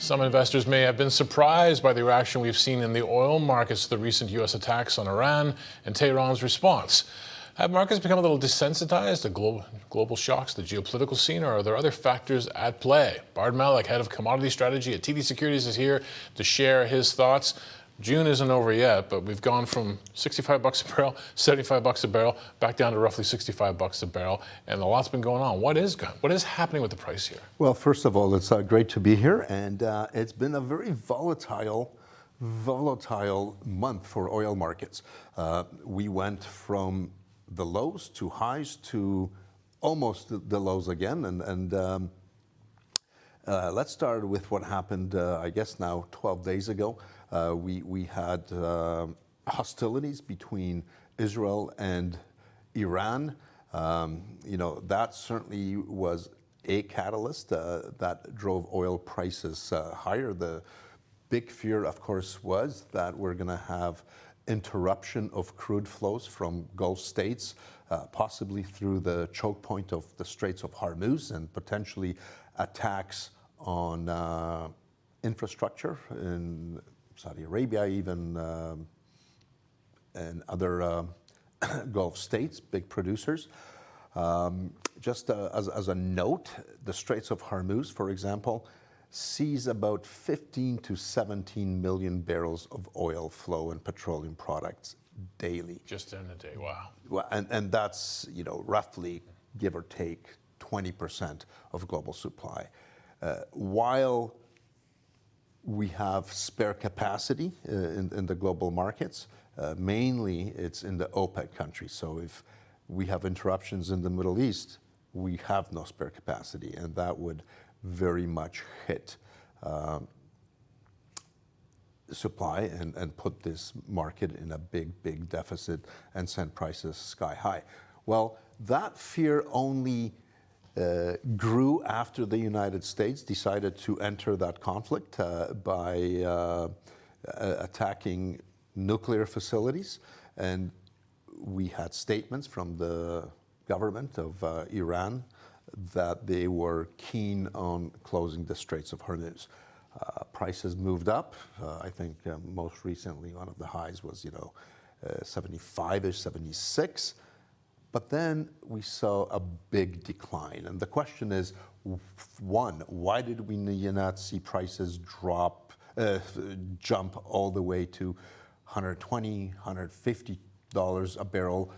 Some investors may have been surprised by the reaction we've seen in the oil markets to the recent U.S. attacks on Iran and Tehran's response. Have markets become a little desensitized to global shocks, the geopolitical scene, or are there other factors at play? Bard Malik, head of commodity strategy at TD Securities, is here to share his thoughts. June isn't over yet, but we've gone from $65 a barrel, $75 a barrel, back down to roughly $65 a barrel, and a lot's been going on. What is happening with the price here? Well, first of all, it's great to be here, and it's been a very volatile month for oil markets. We went from the lows to highs to almost the lows again, and let's start with what happened, I guess now 12 days ago. We had hostilities between Israel and Iran. That certainly was a catalyst that drove oil prices higher. The big fear, of course, was that we're going to have interruption of crude flows from Gulf states, possibly through the choke point of the Straits of Hormuz, and potentially attacks on infrastructure in Saudi Arabia, even, and other Gulf states, big producers. Just as a note, the Straits of Hormuz, for example, sees about 15 to 17 million barrels of oil flow and petroleum products daily. Just in a day, wow. Well, and that's, roughly, give or take, 20% of global supply. While we have spare capacity in the global markets, mainly it's in the OPEC countries. So if we have interruptions in the Middle East, we have no spare capacity, and that would very much hit supply and put this market in a big deficit and send prices sky high. Well, that fear only grew after the United States decided to enter that conflict by attacking nuclear facilities. And we had statements from the government of Iran that they were keen on closing the Straits of Hormuz. Prices moved up. I think most recently one of the highs was 75-ish, 76. But then we saw a big decline. And the question is, one, why did we not see prices jump all the way to $120, $150 a barrel,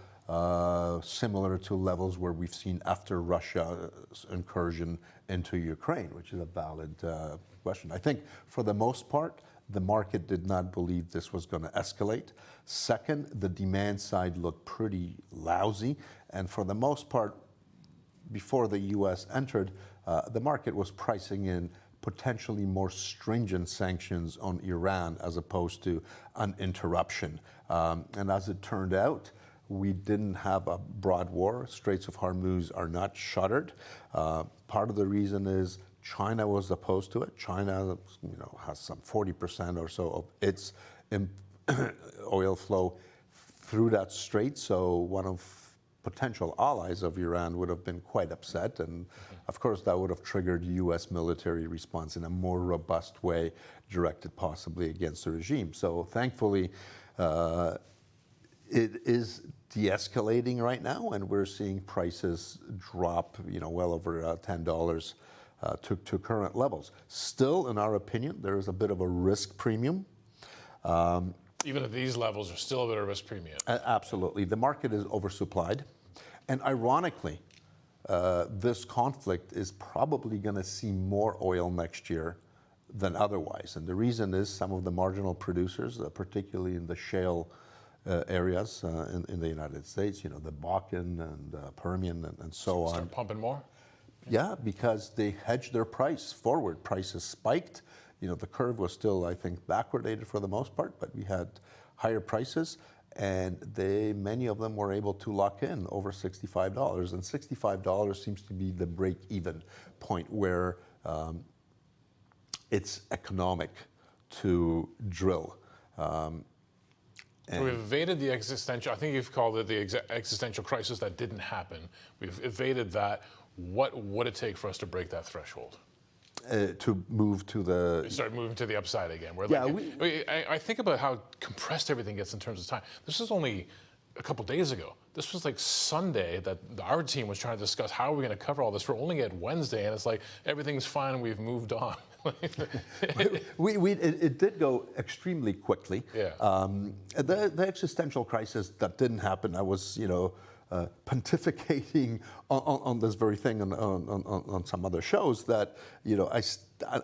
similar to levels where we've seen after Russia's incursion into Ukraine, which is a valid question. I think for the most part, the market did not believe this was going to escalate. Second, the demand side looked pretty lousy. And for the most part, before the U.S. entered, the market was pricing in potentially more stringent sanctions on Iran as opposed to an interruption. And as it turned out, we didn't have a broad war. Straits of Hormuz are not shuttered. Part of the reason is China was opposed to it. China, has some 40% or so of its oil flow through that strait. So one of potential allies of Iran would have been quite upset. And of course, that would have triggered U.S. military response in a more robust way, directed possibly against the regime. So thankfully, it is de-escalating right now, and we're seeing prices drop, well over $10 to current levels. Still, in our opinion, there is a bit of a risk premium. Even at these levels, there's still a bit of risk premium. Absolutely. The market is oversupplied. And ironically, this conflict is probably going to see more oil next year than otherwise. And the reason is some of the marginal producers, particularly in the shale areas in the United States, the Bakken and Permian and so on. Start pumping more? Yeah, because they hedged their price forward. Prices spiked. The curve was still, I think, backwardated for the most part, but we had higher prices, and many of them were able to lock in over $65. And $65 seems to be the break-even point where it's economic to drill. So we've evaded the existential, I think you've called it the existential crisis that didn't happen. We've evaded that. What would it take for us to break that threshold? to move to the. Start moving to the upside again. We're Yeah, like, I think about how compressed everything gets in terms of time. This was only a couple days ago. This was like Sunday that our team was trying to discuss how are we going to cover all this. We're only at Wednesday, and it's like everything's fine and we've moved on. It did go extremely quickly. Yeah. The existential crisis that didn't happen, I was, pontificating on this very thing on some other shows that,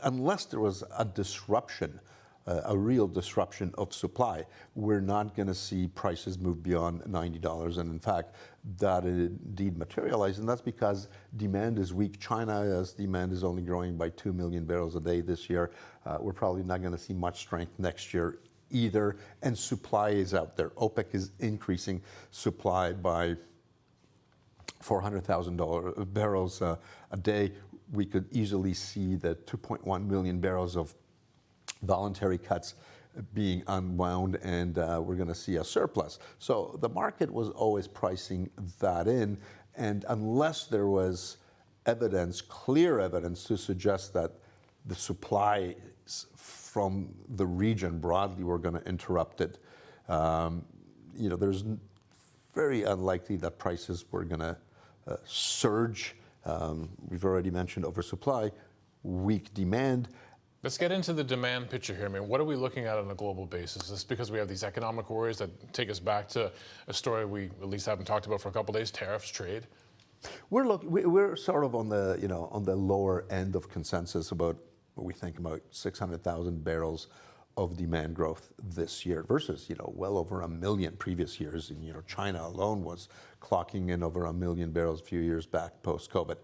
unless there was a disruption, a real disruption of supply, we're not going to see prices move beyond $90. And in fact, that indeed materialized. And that's because demand is weak. China's demand is only growing by 2 million barrels a day this year. We're probably not going to see much strength next year either. And supply is out there. OPEC is increasing supply by 400,000 barrels a day. We could easily see the 2.1 million barrels of voluntary cuts being unwound, and we're going to see a surplus. So the market was always pricing that in, and unless there was evidence, clear evidence, to suggest that the supplies from the region broadly were going to interrupt it, there's very unlikely that prices were going to surge. We've already mentioned oversupply, weak demand. Let's get into the demand picture here. I mean, what are we looking at on a global basis? Is this because we have these economic worries that take us back to a story we at least haven't talked about for a couple of days, tariffs, trade? We're sort of on the lower end of consensus about what we think about 600,000 barrels of demand growth this year versus well over 1 million previous years. And China alone was clocking in over 1 million barrels a few years back post-COVID.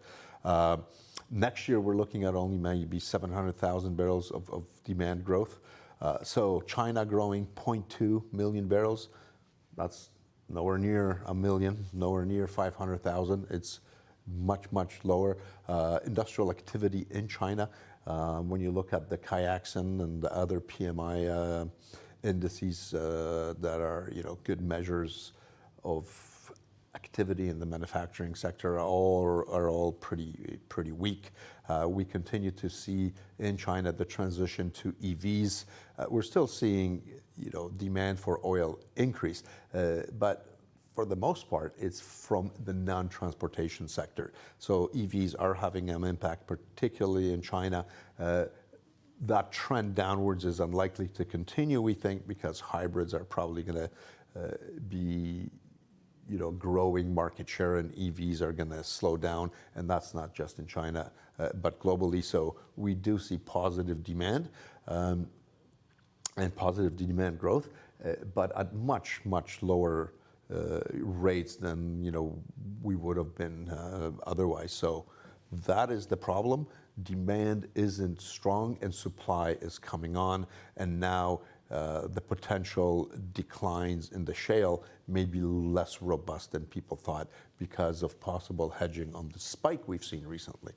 Next year, we're looking at only maybe 700,000 barrels of demand growth. So China growing 0.2 million barrels. That's nowhere near 1 million, nowhere near 500,000. It's much, much lower. Industrial activity in China, when you look at the Kiaxin and the other PMI indices that are good measures of activity in the manufacturing sector, are all pretty weak. We continue to see in China the transition to EVs. We're still seeing demand for oil increase, but for the most part, it's from the non-transportation sector. So EVs are having an impact, particularly in China. That trend downwards is unlikely to continue, we think, because hybrids are probably going to be growing market share, and EVs are going to slow down, and that's not just in China, but globally. So we do see positive demand and positive demand growth, but at much, much lower rates than we would have been otherwise. So that is the problem. Demand isn't strong, and supply is coming on, and now the potential declines in the shale may be less robust than people thought because of possible hedging on the spike we've seen recently.